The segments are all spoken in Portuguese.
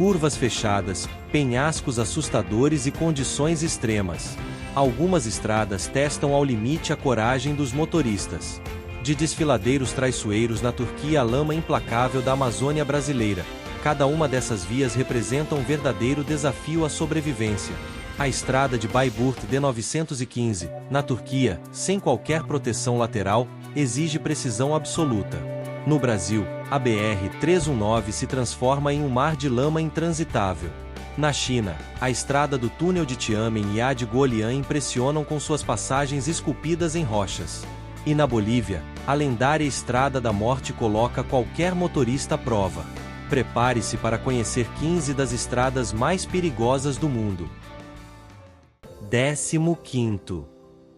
curvas fechadas, penhascos assustadores e condições extremas. Algumas estradas testam ao limite a coragem dos motoristas. De desfiladeiros traiçoeiros na Turquia à lama implacável da Amazônia brasileira, cada uma dessas vias representa um verdadeiro desafio à sobrevivência. A estrada de Bayburt D915, na Turquia, sem qualquer proteção lateral, exige precisão absoluta. No Brasil, a BR-319 se transforma em um mar de lama intransitável. Na China, a estrada do túnel de Tianmen e a de Guolian impressionam com suas passagens esculpidas em rochas. E na Bolívia, a lendária Estrada da Morte coloca qualquer motorista à prova. Prepare-se para conhecer 15 das estradas mais perigosas do mundo. 15º.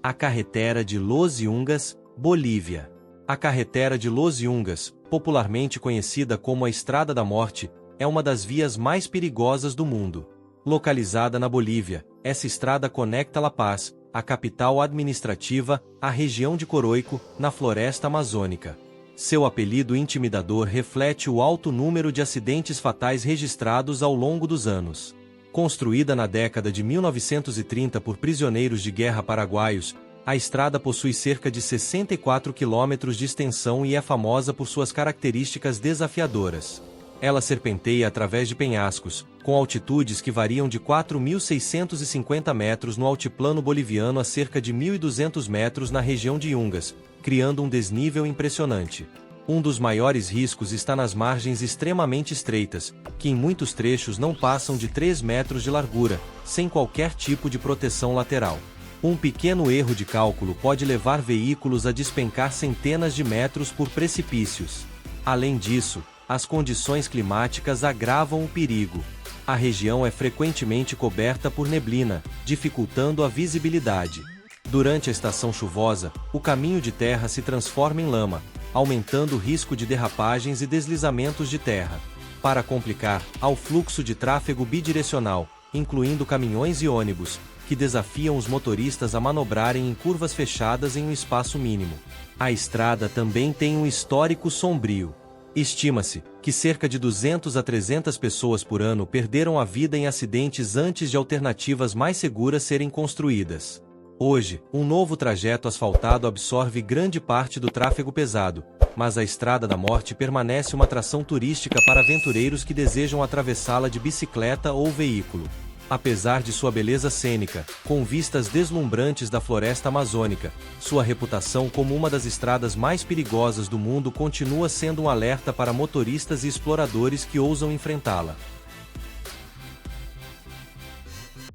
A Carretera de Los Yungas, Bolívia. A Carretera de Los Yungas, popularmente conhecida como a Estrada da Morte, é uma das vias mais perigosas do mundo. Localizada na Bolívia, essa estrada conecta La Paz, a capital administrativa, à região de Coroico, na floresta amazônica. Seu apelido intimidador reflete o alto número de acidentes fatais registrados ao longo dos anos. Construída na década de 1930 por prisioneiros de guerra paraguaios, a estrada possui cerca de 64 quilômetros de extensão e é famosa por suas características desafiadoras. Ela serpenteia através de penhascos, com altitudes que variam de 4.650 metros no altiplano boliviano a cerca de 1.200 metros na região de Yungas, criando um desnível impressionante. Um dos maiores riscos está nas margens extremamente estreitas, que em muitos trechos não passam de 3 metros de largura, sem qualquer tipo de proteção lateral. Um pequeno erro de cálculo pode levar veículos a despencar centenas de metros por precipícios. Além disso, as condições climáticas agravam o perigo. A região é frequentemente coberta por neblina, dificultando a visibilidade. Durante a estação chuvosa, o caminho de terra se transforma em lama, aumentando o risco de derrapagens e deslizamentos de terra. Para complicar, há o fluxo de tráfego bidirecional, incluindo caminhões e ônibus, que desafiam os motoristas a manobrarem em curvas fechadas em um espaço mínimo. A estrada também tem um histórico sombrio. Estima-se que cerca de 200 a 300 pessoas por ano perderam a vida em acidentes antes de alternativas mais seguras serem construídas. Hoje, um novo trajeto asfaltado absorve grande parte do tráfego pesado, mas a Estrada da Morte permanece uma atração turística para aventureiros que desejam atravessá-la de bicicleta ou veículo. Apesar de sua beleza cênica, com vistas deslumbrantes da floresta amazônica, sua reputação como uma das estradas mais perigosas do mundo continua sendo um alerta para motoristas e exploradores que ousam enfrentá-la.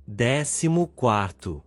14º.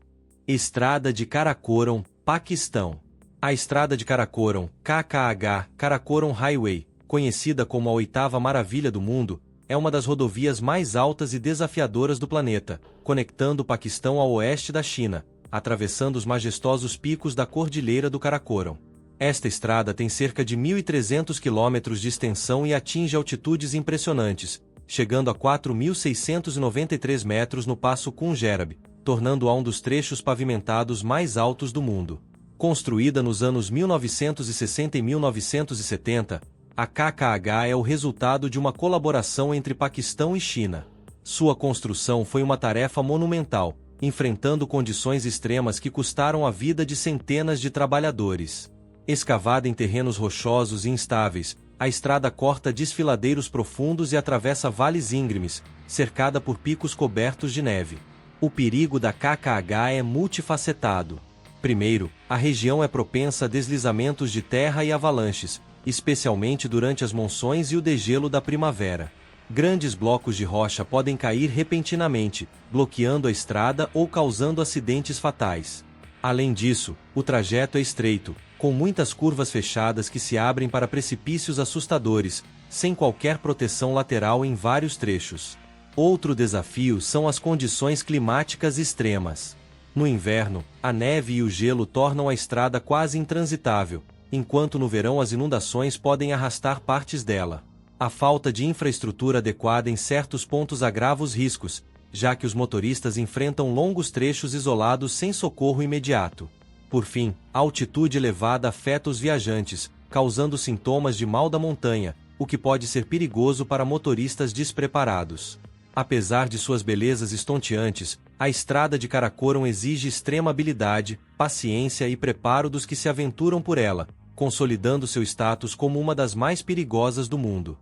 Estrada de Karakoram, Paquistão. A Estrada de Karakoram, KKH, Karakoram Highway, conhecida como a oitava maravilha do mundo, é uma das rodovias mais altas e desafiadoras do planeta, conectando o Paquistão ao oeste da China, atravessando os majestosos picos da Cordilheira do Karakoram. Esta estrada tem cerca de 1.300 quilômetros de extensão e atinge altitudes impressionantes, chegando a 4.693 metros no Passo Khun-Gerab, tornando-a um dos trechos pavimentados mais altos do mundo. Construída nos anos 1960 e 1970, a KKH é o resultado de uma colaboração entre Paquistão e China. Sua construção foi uma tarefa monumental, enfrentando condições extremas que custaram a vida de centenas de trabalhadores. Escavada em terrenos rochosos e instáveis, a estrada corta desfiladeiros profundos e atravessa vales íngremes, cercada por picos cobertos de neve. O perigo da KKH é multifacetado. Primeiro, a região é propensa a deslizamentos de terra e avalanches, especialmente durante as monções e o degelo da primavera. Grandes blocos de rocha podem cair repentinamente, bloqueando a estrada ou causando acidentes fatais. Além disso, o trajeto é estreito, com muitas curvas fechadas que se abrem para precipícios assustadores, sem qualquer proteção lateral em vários trechos. Outro desafio são as condições climáticas extremas. No inverno, a neve e o gelo tornam a estrada quase intransitável, enquanto no verão as inundações podem arrastar partes dela. A falta de infraestrutura adequada em certos pontos agrava os riscos, já que os motoristas enfrentam longos trechos isolados sem socorro imediato. Por fim, a altitude elevada afeta os viajantes, causando sintomas de mal da montanha, o que pode ser perigoso para motoristas despreparados. Apesar de suas belezas estonteantes, a estrada de Karakoram exige extrema habilidade, paciência e preparo dos que se aventuram por ela, consolidando seu status como uma das mais perigosas do mundo.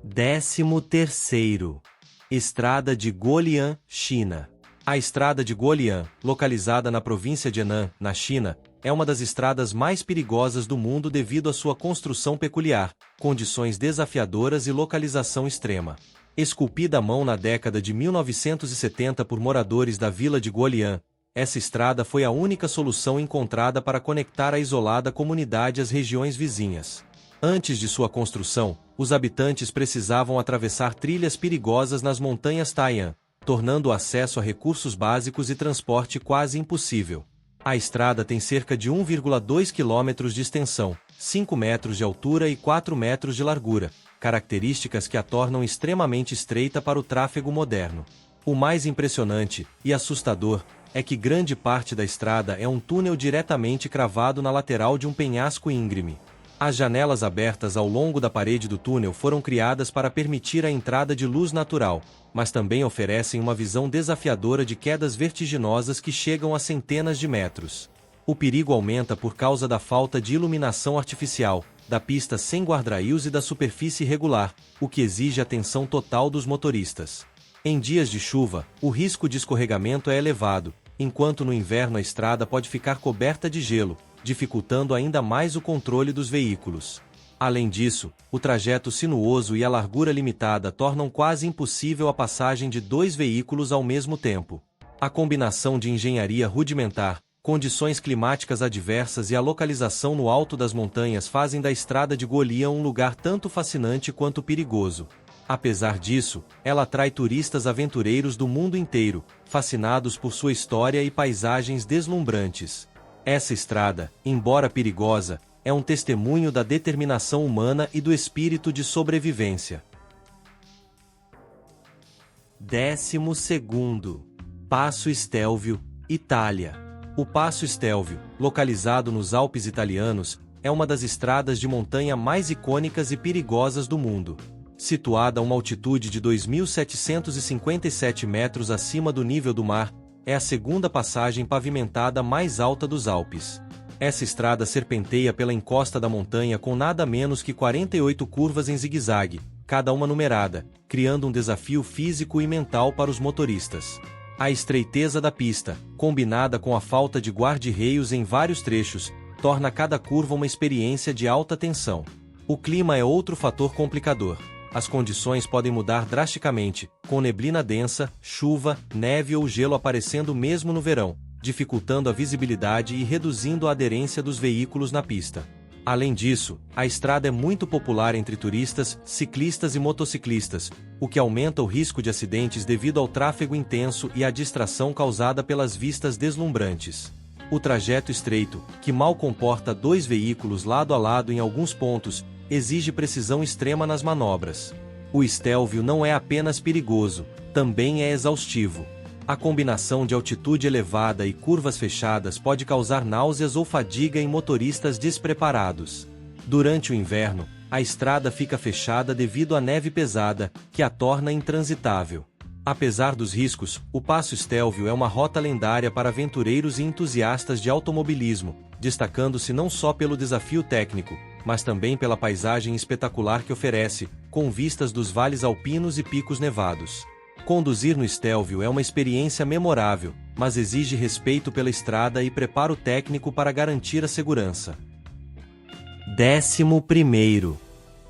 13º. Estrada de Guolian, China. A estrada de Guolian, localizada na província de Henan, na China, é uma das estradas mais perigosas do mundo devido à sua construção peculiar, condições desafiadoras e localização extrema. Esculpida à mão na década de 1970 por moradores da vila de Guolian, essa estrada foi a única solução encontrada para conectar a isolada comunidade às regiões vizinhas. Antes de sua construção, os habitantes precisavam atravessar trilhas perigosas nas montanhas Taian, tornando o acesso a recursos básicos e transporte quase impossível. A estrada tem cerca de 1,2 km de extensão, 5 metros de altura e 4 metros de largura, características que a tornam extremamente estreita para o tráfego moderno. O mais impressionante e assustador é que grande parte da estrada é um túnel diretamente cravado na lateral de um penhasco íngreme. As janelas abertas ao longo da parede do túnel foram criadas para permitir a entrada de luz natural, mas também oferecem uma visão desafiadora de quedas vertiginosas que chegam a centenas de metros. O perigo aumenta por causa da falta de iluminação artificial, da pista sem guardrails e da superfície irregular, o que exige atenção total dos motoristas. Em dias de chuva, o risco de escorregamento é elevado, enquanto no inverno a estrada pode ficar coberta de gelo, dificultando ainda mais o controle dos veículos. Além disso, o trajeto sinuoso e a largura limitada tornam quase impossível a passagem de 2 veículos ao mesmo tempo. A combinação de engenharia rudimentar, condições climáticas adversas e a localização no alto das montanhas fazem da estrada de Guolian um lugar tanto fascinante quanto perigoso. Apesar disso, ela atrai turistas aventureiros do mundo inteiro, fascinados por sua história e paisagens deslumbrantes. Essa estrada, embora perigosa, é um testemunho da determinação humana e do espírito de sobrevivência. 12º. Passo Stelvio, Itália. O Passo Stelvio, localizado nos Alpes italianos, é uma das estradas de montanha mais icônicas e perigosas do mundo. Situada a uma altitude de 2.757 metros acima do nível do mar, é a segunda passagem pavimentada mais alta dos Alpes. Essa estrada serpenteia pela encosta da montanha com nada menos que 48 curvas em zigue-zague, cada uma numerada, criando um desafio físico e mental para os motoristas. A estreiteza da pista, combinada com a falta de guarda-reios em vários trechos, torna cada curva uma experiência de alta tensão. O clima é outro fator complicador. As condições podem mudar drasticamente, com neblina densa, chuva, neve ou gelo aparecendo mesmo no verão, dificultando a visibilidade e reduzindo a aderência dos veículos na pista. Além disso, a estrada é muito popular entre turistas, ciclistas e motociclistas, o que aumenta o risco de acidentes devido ao tráfego intenso e à distração causada pelas vistas deslumbrantes. O trajeto estreito, que mal comporta 2 veículos lado a lado em alguns pontos, exige precisão extrema nas manobras. O Stelvio não é apenas perigoso, também é exaustivo. A combinação de altitude elevada e curvas fechadas pode causar náuseas ou fadiga em motoristas despreparados. Durante o inverno, a estrada fica fechada devido à neve pesada, que a torna intransitável. Apesar dos riscos, o Passo Stelvio é uma rota lendária para aventureiros e entusiastas de automobilismo, destacando-se não só pelo desafio técnico, mas também pela paisagem espetacular que oferece, com vistas dos vales alpinos e picos nevados. Conduzir no Stelvio é uma experiência memorável, mas exige respeito pela estrada e preparo técnico para garantir a segurança. 11º.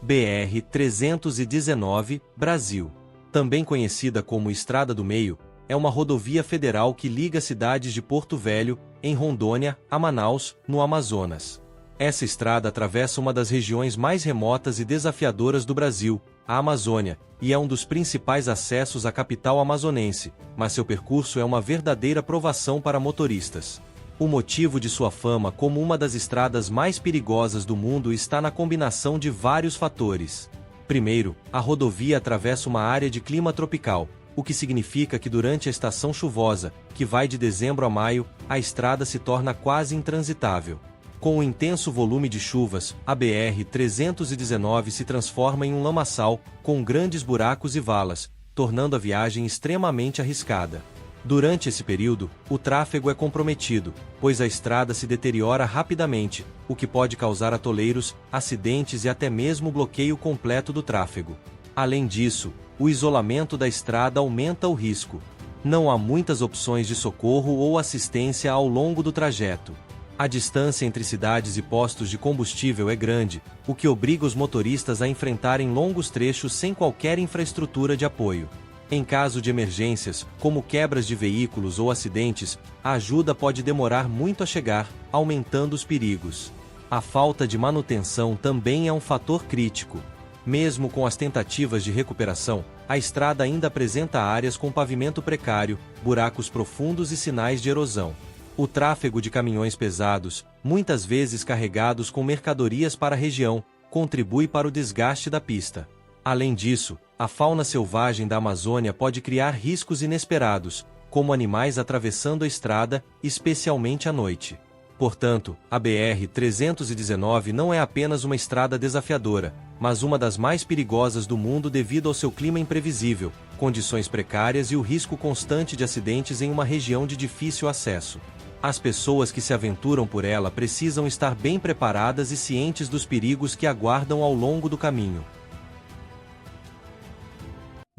BR-319, Brasil. Também conhecida como Estrada do Meio, é uma rodovia federal que liga as cidades de Porto Velho, em Rondônia, a Manaus, no Amazonas. Essa estrada atravessa uma das regiões mais remotas e desafiadoras do Brasil, a Amazônia, e é um dos principais acessos à capital amazonense, mas seu percurso é uma verdadeira provação para motoristas. O motivo de sua fama como uma das estradas mais perigosas do mundo está na combinação de vários fatores. Primeiro, a rodovia atravessa uma área de clima tropical, o que significa que durante a estação chuvosa, que vai de dezembro a maio, a estrada se torna quase intransitável. Com o intenso volume de chuvas, a BR-319 se transforma em um lamaçal, com grandes buracos e valas, tornando a viagem extremamente arriscada. Durante esse período, o tráfego é comprometido, pois a estrada se deteriora rapidamente, o que pode causar atoleiros, acidentes e até mesmo bloqueio completo do tráfego. Além disso, o isolamento da estrada aumenta o risco. Não há muitas opções de socorro ou assistência ao longo do trajeto. A distância entre cidades e postos de combustível é grande, o que obriga os motoristas a enfrentarem longos trechos sem qualquer infraestrutura de apoio. Em caso de emergências, como quebras de veículos ou acidentes, a ajuda pode demorar muito a chegar, aumentando os perigos. A falta de manutenção também é um fator crítico. Mesmo com as tentativas de recuperação, a estrada ainda apresenta áreas com pavimento precário, buracos profundos e sinais de erosão. O tráfego de caminhões pesados, muitas vezes carregados com mercadorias para a região, contribui para o desgaste da pista. Além disso, a fauna selvagem da Amazônia pode criar riscos inesperados, como animais atravessando a estrada, especialmente à noite. Portanto, a BR-319 não é apenas uma estrada desafiadora, mas uma das mais perigosas do mundo devido ao seu clima imprevisível, condições precárias e o risco constante de acidentes em uma região de difícil acesso. As pessoas que se aventuram por ela precisam estar bem preparadas e cientes dos perigos que aguardam ao longo do caminho.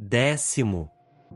10º.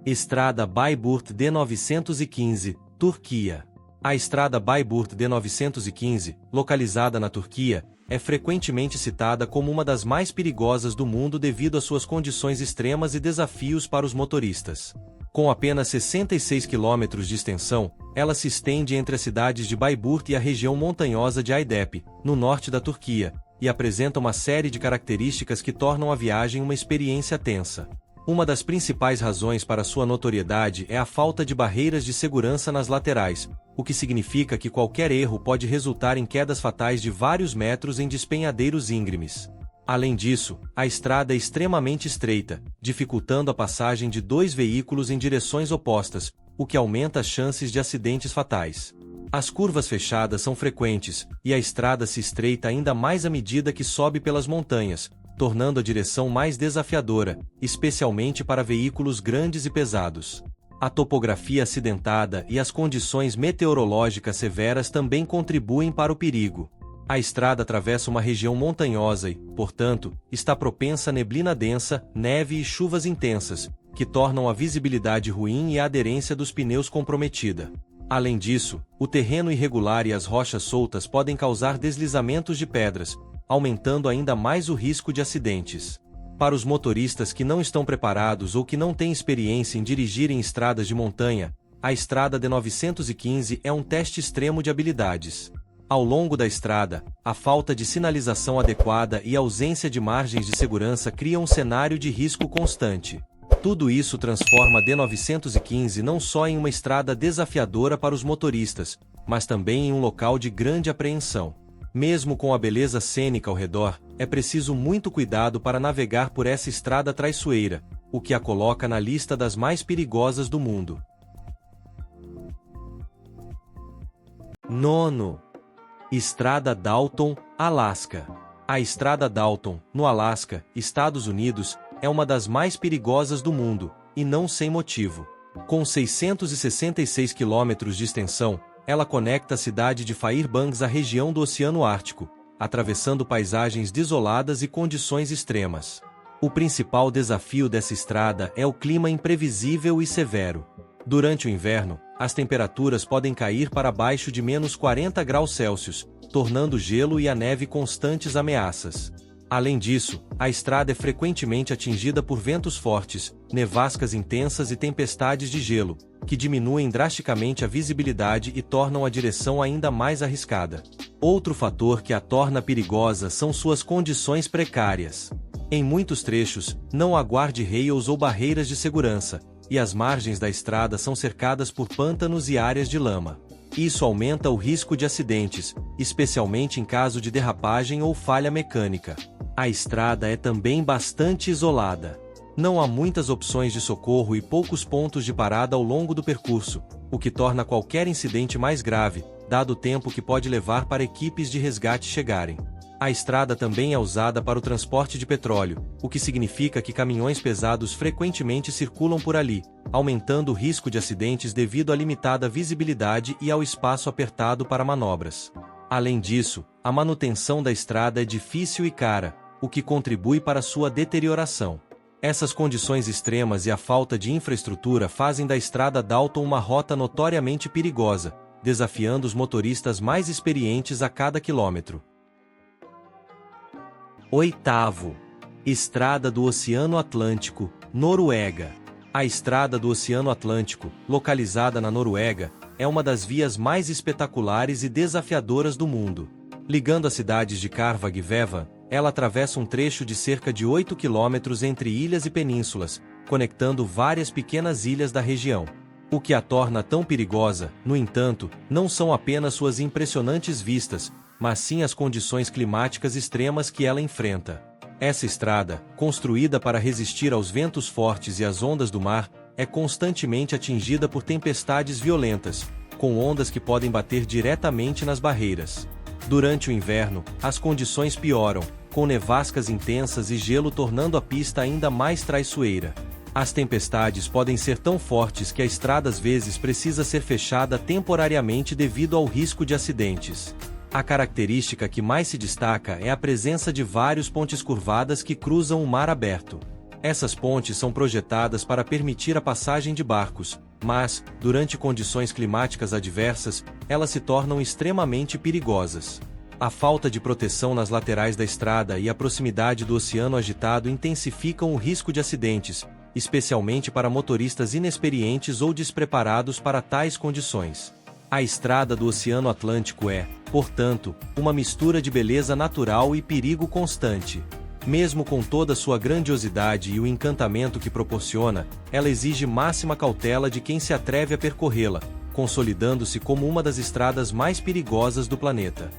Estrada Bayburt D915, Turquia. A estrada Bayburt D915, localizada na Turquia, é frequentemente citada como uma das mais perigosas do mundo devido às suas condições extremas e desafios para os motoristas. Com apenas 66 quilômetros de extensão, ela se estende entre as cidades de Bayburt e a região montanhosa de Aydep, no norte da Turquia, e apresenta uma série de características que tornam a viagem uma experiência tensa. Uma das principais razões para sua notoriedade é a falta de barreiras de segurança nas laterais, o que significa que qualquer erro pode resultar em quedas fatais de vários metros em despenhadeiros íngremes. Além disso, a estrada é extremamente estreita, dificultando a passagem de dois veículos em direções opostas, o que aumenta as chances de acidentes fatais. As curvas fechadas são frequentes, e a estrada se estreita ainda mais à medida que sobe pelas montanhas, tornando a direção mais desafiadora, especialmente para veículos grandes e pesados. A topografia acidentada e as condições meteorológicas severas também contribuem para o perigo. A estrada atravessa uma região montanhosa e, portanto, está propensa a neblina densa, neve e chuvas intensas, que tornam a visibilidade ruim e a aderência dos pneus comprometida. Além disso, o terreno irregular e as rochas soltas podem causar deslizamentos de pedras, aumentando ainda mais o risco de acidentes. Para os motoristas que não estão preparados ou que não têm experiência em dirigir em estradas de montanha, a estrada D915 é um teste extremo de habilidades. Ao longo da estrada, a falta de sinalização adequada e a ausência de margens de segurança criam um cenário de risco constante. Tudo isso transforma a D915 não só em uma estrada desafiadora para os motoristas, mas também em um local de grande apreensão. Mesmo com a beleza cênica ao redor, é preciso muito cuidado para navegar por essa estrada traiçoeira, o que a coloca na lista das mais perigosas do mundo. 9. Estrada Dalton, Alasca. A Estrada Dalton, no Alasca, Estados Unidos, é uma das mais perigosas do mundo, e não sem motivo. Com 666 quilômetros de extensão, ela conecta a cidade de Fairbanks à região do Oceano Ártico, atravessando paisagens desoladas e condições extremas. O principal desafio dessa estrada é o clima imprevisível e severo. Durante o inverno, as temperaturas podem cair para abaixo de -40 graus Celsius, tornando o gelo e a neve constantes ameaças. Além disso, a estrada é frequentemente atingida por ventos fortes, nevascas intensas e tempestades de gelo, que diminuem drasticamente a visibilidade e tornam a direção ainda mais arriscada. Outro fator que a torna perigosa são suas condições precárias. Em muitos trechos, não há guarda-rails ou barreiras de segurança, e as margens da estrada são cercadas por pântanos e áreas de lama. Isso aumenta o risco de acidentes, especialmente em caso de derrapagem ou falha mecânica. A estrada é também bastante isolada. Não há muitas opções de socorro e poucos pontos de parada ao longo do percurso, o que torna qualquer incidente mais grave, dado o tempo que pode levar para equipes de resgate chegarem. A estrada também é usada para o transporte de petróleo, o que significa que caminhões pesados frequentemente circulam por ali, aumentando o risco de acidentes devido à limitada visibilidade e ao espaço apertado para manobras. Além disso, a manutenção da estrada é difícil e cara, o que contribui para sua deterioração. Essas condições extremas e a falta de infraestrutura fazem da estrada Dalton uma rota notoriamente perigosa, desafiando os motoristas mais experientes a cada quilômetro. 8º. Estrada do Oceano Atlântico, Noruega. A Estrada do Oceano Atlântico, localizada na Noruega, é uma das vias mais espetaculares e desafiadoras do mundo. Ligando as cidades de Karvag e Vevan, ela atravessa um trecho de cerca de 8 quilômetros entre ilhas e penínsulas, conectando várias pequenas ilhas da região. O que a torna tão perigosa, no entanto, não são apenas suas impressionantes vistas, mas sim as condições climáticas extremas que ela enfrenta. Essa estrada, construída para resistir aos ventos fortes e às ondas do mar, é constantemente atingida por tempestades violentas, com ondas que podem bater diretamente nas barreiras. Durante o inverno, as condições pioram, com nevascas intensas e gelo tornando a pista ainda mais traiçoeira. As tempestades podem ser tão fortes que a estrada às vezes precisa ser fechada temporariamente devido ao risco de acidentes. A característica que mais se destaca é a presença de várias pontes curvadas que cruzam o mar aberto. Essas pontes são projetadas para permitir a passagem de barcos, mas, durante condições climáticas adversas, elas se tornam extremamente perigosas. A falta de proteção nas laterais da estrada e a proximidade do oceano agitado intensificam o risco de acidentes, especialmente para motoristas inexperientes ou despreparados para tais condições. A Estrada do Oceano Atlântico é, portanto, uma mistura de beleza natural e perigo constante. Mesmo com toda sua grandiosidade e o encantamento que proporciona, ela exige máxima cautela de quem se atreve a percorrê-la, consolidando-se como uma das estradas mais perigosas do planeta.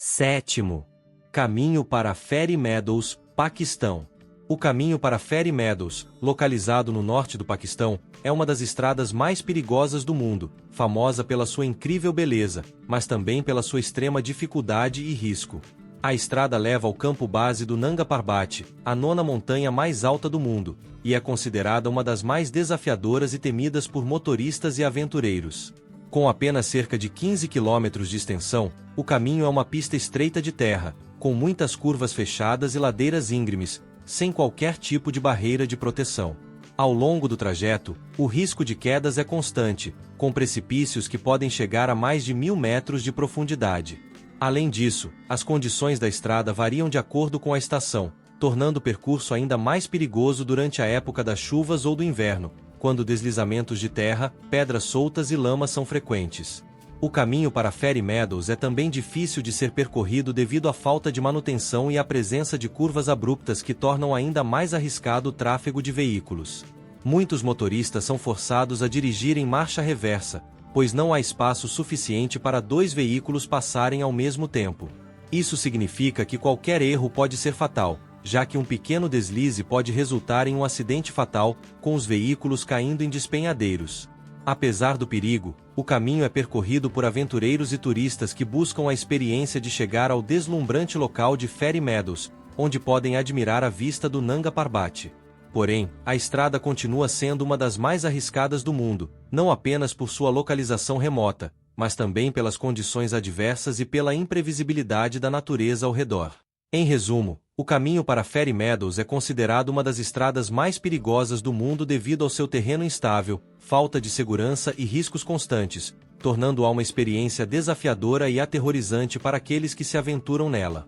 7º. Caminho para Fairy Meadows, Paquistão. O caminho para Fairy Meadows, localizado no norte do Paquistão, é uma das estradas mais perigosas do mundo, famosa pela sua incrível beleza, mas também pela sua extrema dificuldade e risco. A estrada leva ao campo base do Nanga Parbat, a 9ª montanha mais alta do mundo, e é considerada uma das mais desafiadoras e temidas por motoristas e aventureiros. Com apenas cerca de 15 quilômetros de extensão, o caminho é uma pista estreita de terra, com muitas curvas fechadas e ladeiras íngremes, sem qualquer tipo de barreira de proteção. Ao longo do trajeto, o risco de quedas é constante, com precipícios que podem chegar a mais de 1000 metros de profundidade. Além disso, as condições da estrada variam de acordo com a estação, tornando o percurso ainda mais perigoso durante a época das chuvas ou do inverno, quando deslizamentos de terra, pedras soltas e lama são frequentes. O caminho para Fairy Meadows é também difícil de ser percorrido devido à falta de manutenção e à presença de curvas abruptas que tornam ainda mais arriscado o tráfego de veículos. Muitos motoristas são forçados a dirigir em marcha reversa, pois não há espaço suficiente para 2 veículos passarem ao mesmo tempo. Isso significa que qualquer erro pode ser fatal, já que um pequeno deslize pode resultar em um acidente fatal, com os veículos caindo em despenhadeiros. Apesar do perigo, o caminho é percorrido por aventureiros e turistas que buscam a experiência de chegar ao deslumbrante local de Fairy Meadows, onde podem admirar a vista do Nanga Parbat. Porém, a estrada continua sendo uma das mais arriscadas do mundo, não apenas por sua localização remota, mas também pelas condições adversas e pela imprevisibilidade da natureza ao redor. Em resumo, o caminho para Fairy Meadows é considerado uma das estradas mais perigosas do mundo devido ao seu terreno instável, falta de segurança e riscos constantes, tornando-a uma experiência desafiadora e aterrorizante para aqueles que se aventuram nela.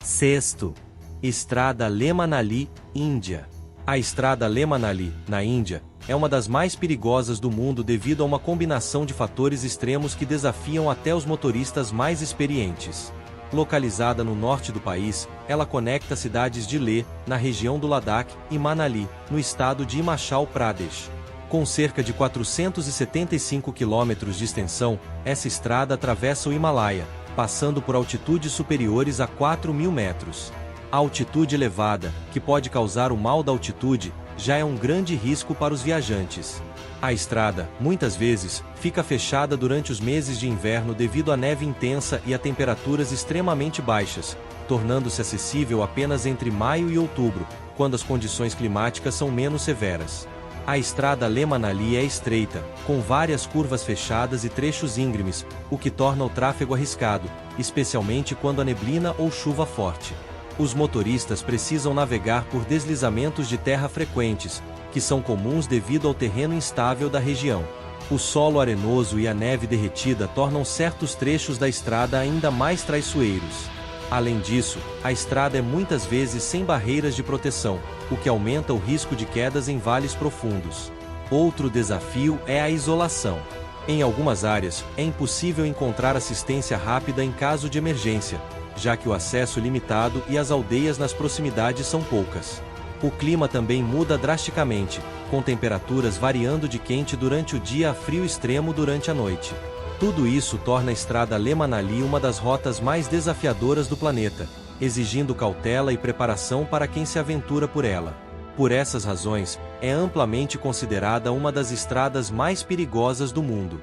6º. Estrada Leh Manali, Índia. A estrada Leh Manali, na Índia, é uma das mais perigosas do mundo devido a uma combinação de fatores extremos que desafiam até os motoristas mais experientes. Localizada no norte do país, ela conecta as cidades de Leh, na região do Ladakh, e Manali, no estado de Himachal Pradesh. Com cerca de 475 quilômetros de extensão, essa estrada atravessa o Himalaia, passando por altitudes superiores a 4.000 metros. A altitude elevada, que pode causar o mal da altitude, já é um grande risco para os viajantes. A estrada, muitas vezes, fica fechada durante os meses de inverno devido à neve intensa e a temperaturas extremamente baixas, tornando-se acessível apenas entre maio e outubro, quando as condições climáticas são menos severas. A estrada Leh-Manali é estreita, com várias curvas fechadas e trechos íngremes, o que torna o tráfego arriscado, especialmente quando há neblina ou chuva forte. Os motoristas precisam navegar por deslizamentos de terra frequentes, que são comuns devido ao terreno instável da região. O solo arenoso e a neve derretida tornam certos trechos da estrada ainda mais traiçoeiros. Além disso, a estrada é muitas vezes sem barreiras de proteção, o que aumenta o risco de quedas em vales profundos. Outro desafio é a isolação. Em algumas áreas, é impossível encontrar assistência rápida em caso de emergência, já que o acesso é limitado e as aldeias nas proximidades são poucas. O clima também muda drasticamente, com temperaturas variando de quente durante o dia a frio extremo durante a noite. Tudo isso torna a estrada Leh-Manali uma das rotas mais desafiadoras do planeta, exigindo cautela e preparação para quem se aventura por ela. Por essas razões, é amplamente considerada uma das estradas mais perigosas do mundo.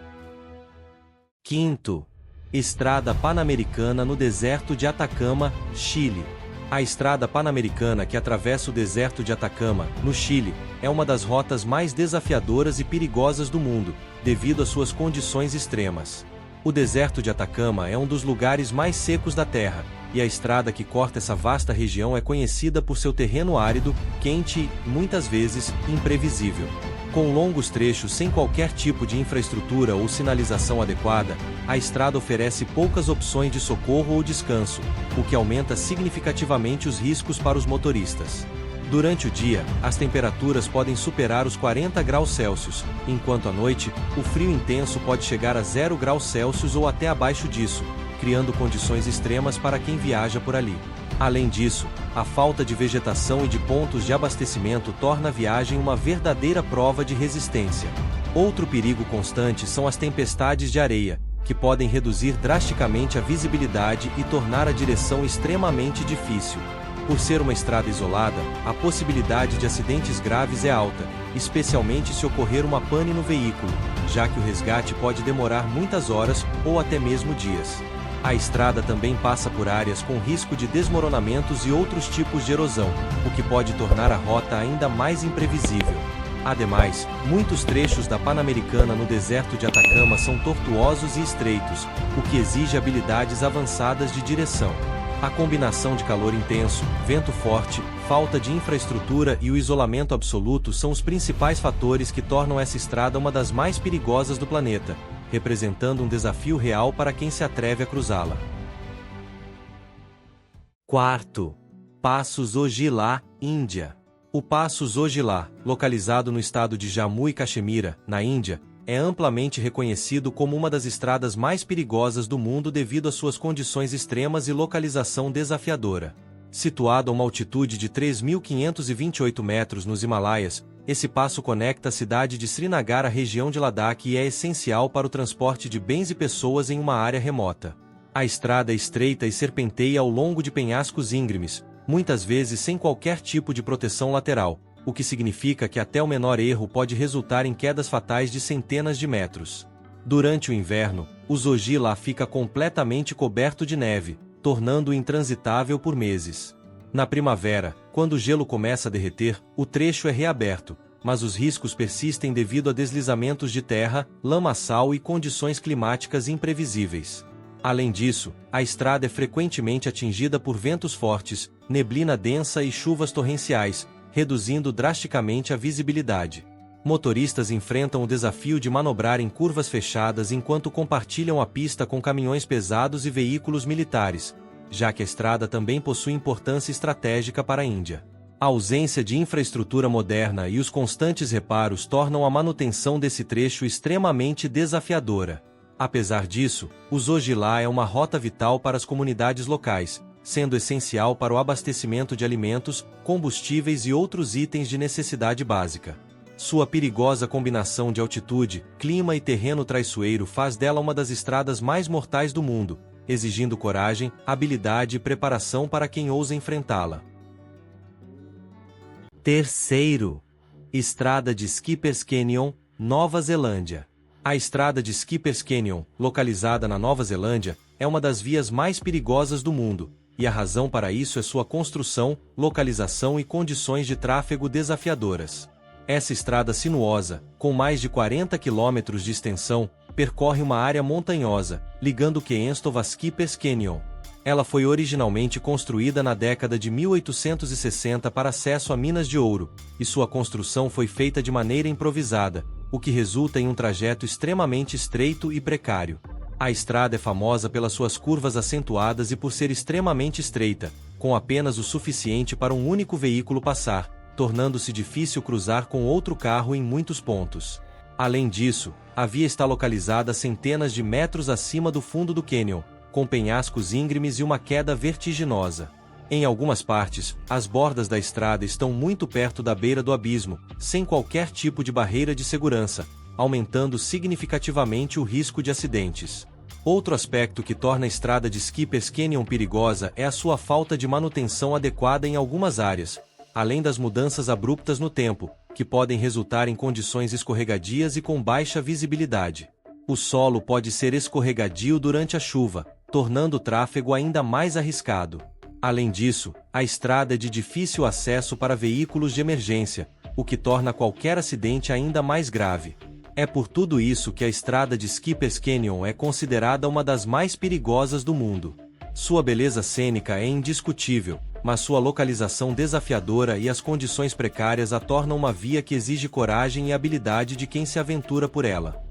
Quinto, Estrada Pan-Americana no deserto de Atacama, Chile. A estrada pan-americana que atravessa o deserto de Atacama, no Chile, é uma das rotas mais desafiadoras e perigosas do mundo, devido às suas condições extremas. O deserto de Atacama é um dos lugares mais secos da Terra, e a estrada que corta essa vasta região é conhecida por seu terreno árido, quente e, muitas vezes, imprevisível. Com longos trechos sem qualquer tipo de infraestrutura ou sinalização adequada, a estrada oferece poucas opções de socorro ou descanso, o que aumenta significativamente os riscos para os motoristas. Durante o dia, as temperaturas podem superar os 40 graus Celsius, enquanto à noite, o frio intenso pode chegar a 0 graus Celsius ou até abaixo disso, criando condições extremas para quem viaja por ali. Além disso, a falta de vegetação e de pontos de abastecimento torna a viagem uma verdadeira prova de resistência. Outro perigo constante são as tempestades de areia, que podem reduzir drasticamente a visibilidade e tornar a direção extremamente difícil. Por ser uma estrada isolada, a possibilidade de acidentes graves é alta, especialmente se ocorrer uma pane no veículo, já que o resgate pode demorar muitas horas ou até mesmo dias. A estrada também passa por áreas com risco de desmoronamentos e outros tipos de erosão, o que pode tornar a rota ainda mais imprevisível. Ademais, muitos trechos da Pan-Americana no deserto de Atacama são tortuosos e estreitos, o que exige habilidades avançadas de direção. A combinação de calor intenso, vento forte, falta de infraestrutura e o isolamento absoluto são os principais fatores que tornam essa estrada uma das mais perigosas do planeta, representando um desafio real para quem se atreve a cruzá-la. Quarto, Passos Ojila, Índia. O Passos Ojila, localizado no estado de Jammu e Caxemira, na Índia, é amplamente reconhecido como uma das estradas mais perigosas do mundo devido às suas condições extremas e localização desafiadora. Situado a uma altitude de 3.528 metros nos Himalaias, esse passo conecta a cidade de Srinagar à região de Ladakh e é essencial para o transporte de bens e pessoas em uma área remota. A estrada é estreita e serpenteia ao longo de penhascos íngremes, muitas vezes sem qualquer tipo de proteção lateral, o que significa que até o menor erro pode resultar em quedas fatais de centenas de metros. Durante o inverno, o Ojila fica completamente coberto de neve, tornando-o intransitável por meses. Na primavera, quando o gelo começa a derreter, o trecho é reaberto, mas os riscos persistem devido a deslizamentos de terra, lamaçal e condições climáticas imprevisíveis. Além disso, a estrada é frequentemente atingida por ventos fortes, neblina densa e chuvas torrenciais, reduzindo drasticamente a visibilidade. Motoristas enfrentam o desafio de manobrar em curvas fechadas enquanto compartilham a pista com caminhões pesados e veículos militares, já que a estrada também possui importância estratégica para a Índia. A ausência de infraestrutura moderna e os constantes reparos tornam a manutenção desse trecho extremamente desafiadora. Apesar disso, o Ojila é uma rota vital para as comunidades locais, sendo essencial para o abastecimento de alimentos, combustíveis e outros itens de necessidade básica. Sua perigosa combinação de altitude, clima e terreno traiçoeiro faz dela uma das estradas mais mortais do mundo, exigindo coragem, habilidade e preparação para quem ousa enfrentá-la. Terceiro, Estrada de Skipper's Canyon, Nova Zelândia. A Estrada de Skipper's Canyon, localizada na Nova Zelândia, é uma das vias mais perigosas do mundo, e a razão para isso é sua construção, localização e condições de tráfego desafiadoras. Essa estrada sinuosa, com mais de 40 quilômetros de extensão, percorre uma área montanhosa, ligando Keenstove a Skipper's Canyon. Ela foi originalmente construída na década de 1860 para acesso a minas de ouro, e sua construção foi feita de maneira improvisada, o que resulta em um trajeto extremamente estreito e precário. A estrada é famosa pelas suas curvas acentuadas e por ser extremamente estreita, com apenas o suficiente para um único veículo passar, tornando-se difícil cruzar com outro carro em muitos pontos. Além disso, a via está localizada centenas de metros acima do fundo do cânion, com penhascos íngremes e uma queda vertiginosa. Em algumas partes, as bordas da estrada estão muito perto da beira do abismo, sem qualquer tipo de barreira de segurança, aumentando significativamente o risco de acidentes. Outro aspecto que torna a estrada de Skipper's Canyon perigosa é a sua falta de manutenção adequada em algumas áreas, além das mudanças abruptas no tempo, que podem resultar em condições escorregadias e com baixa visibilidade. O solo pode ser escorregadio durante a chuva, tornando o tráfego ainda mais arriscado. Além disso, a estrada é de difícil acesso para veículos de emergência, o que torna qualquer acidente ainda mais grave. É por tudo isso que a estrada de Skipper's Canyon é considerada uma das mais perigosas do mundo. Sua beleza cênica é indiscutível, mas sua localização desafiadora e as condições precárias a tornam uma via que exige coragem e habilidade de quem se aventura por ela.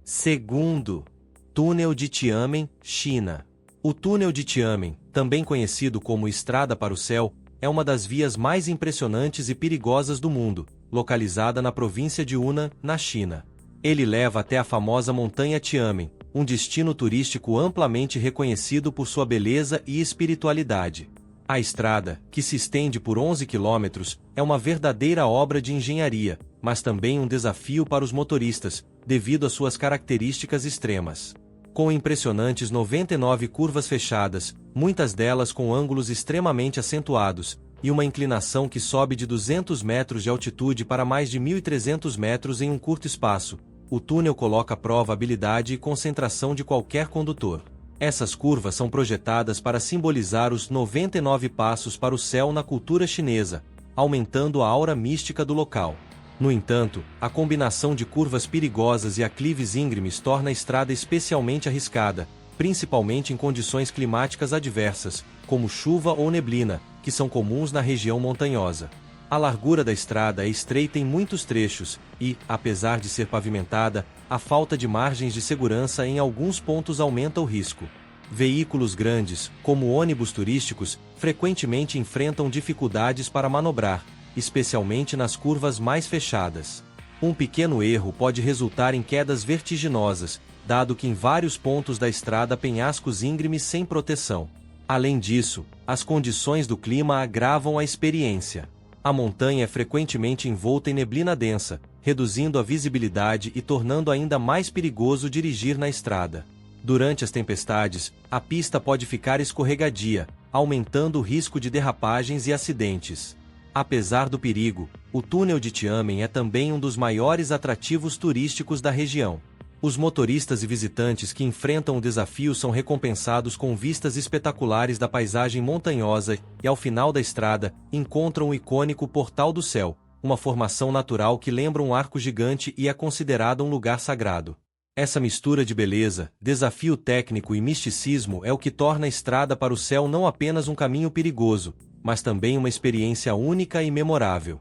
Segundo, Túnel de Tianmen, China. O Túnel de Tianmen, também conhecido como Estrada para o Céu, é uma das vias mais impressionantes e perigosas do mundo, localizada na província de Yunnan, na China. Ele leva até a famosa montanha Tianmen, um destino turístico amplamente reconhecido por sua beleza e espiritualidade. A estrada, que se estende por 11 quilômetros, é uma verdadeira obra de engenharia, mas também um desafio para os motoristas, devido às suas características extremas. Com impressionantes 99 curvas fechadas, muitas delas com ângulos extremamente acentuados, e uma inclinação que sobe de 200 metros de altitude para mais de 1.300 metros em um curto espaço, o túnel coloca à prova a habilidade e concentração de qualquer condutor. Essas curvas são projetadas para simbolizar os 99 passos para o céu na cultura chinesa, aumentando a aura mística do local. No entanto, a combinação de curvas perigosas e aclives íngremes torna a estrada especialmente arriscada, principalmente em condições climáticas adversas, como chuva ou neblina, que são comuns na região montanhosa. A largura da estrada é estreita em muitos trechos e, apesar de ser pavimentada, a falta de margens de segurança em alguns pontos aumenta o risco. Veículos grandes, como ônibus turísticos, frequentemente enfrentam dificuldades para manobrar, especialmente nas curvas mais fechadas. Um pequeno erro pode resultar em quedas vertiginosas, dado que em vários pontos da estrada há penhascos íngremes sem proteção. Além disso, as condições do clima agravam a experiência. A montanha é frequentemente envolta em neblina densa, reduzindo a visibilidade e tornando ainda mais perigoso dirigir na estrada. Durante as tempestades, a pista pode ficar escorregadia, aumentando o risco de derrapagens e acidentes. Apesar do perigo, o túnel de Tianmen é também um dos maiores atrativos turísticos da região. Os motoristas e visitantes que enfrentam o desafio são recompensados com vistas espetaculares da paisagem montanhosa e, ao final da estrada, encontram o icônico Portal do Céu, uma formação natural que lembra um arco gigante e é considerada um lugar sagrado. Essa mistura de beleza, desafio técnico e misticismo é o que torna a Estrada para o Céu não apenas um caminho perigoso, mas também uma experiência única e memorável.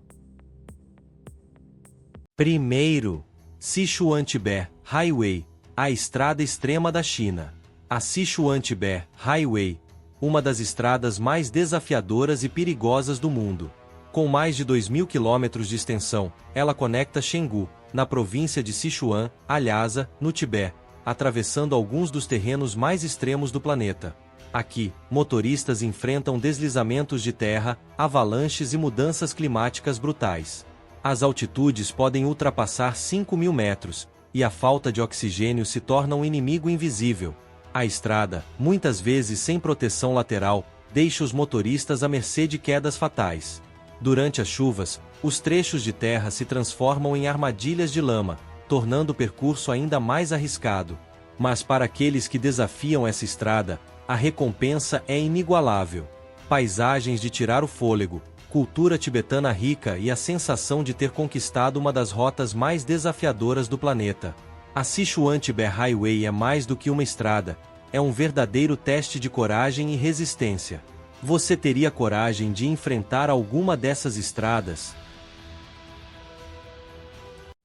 Primeiro, Sichuan-Tibet Highway, a estrada extrema da China. A Sichuan-Tibet Highway, uma das estradas mais desafiadoras e perigosas do mundo. Com mais de 2.000 quilômetros de extensão, ela conecta Chengdu, na província de Sichuan, a Lhasa, no Tibete, atravessando alguns dos terrenos mais extremos do planeta. Aqui, motoristas enfrentam deslizamentos de terra, avalanches e mudanças climáticas brutais. As altitudes podem ultrapassar 5.000 metros, e a falta de oxigênio se torna um inimigo invisível. A estrada, muitas vezes sem proteção lateral, deixa os motoristas à mercê de quedas fatais. Durante as chuvas, os trechos de terra se transformam em armadilhas de lama, tornando o percurso ainda mais arriscado. Mas para aqueles que desafiam essa estrada, a recompensa é inigualável. Paisagens de tirar o fôlego, cultura tibetana rica e a sensação de ter conquistado uma das rotas mais desafiadoras do planeta. A Sichuan Tibet Highway é mais do que uma estrada, é um verdadeiro teste de coragem e resistência. Você teria coragem de enfrentar alguma dessas estradas?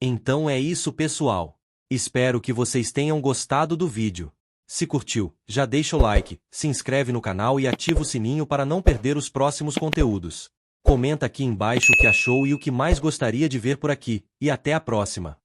Então é isso, pessoal. Espero que vocês tenham gostado do vídeo. Se curtiu, já deixa o like, se inscreve no canal e ativa o sininho para não perder os próximos conteúdos. Comenta aqui embaixo o que achou e o que mais gostaria de ver por aqui, e até a próxima!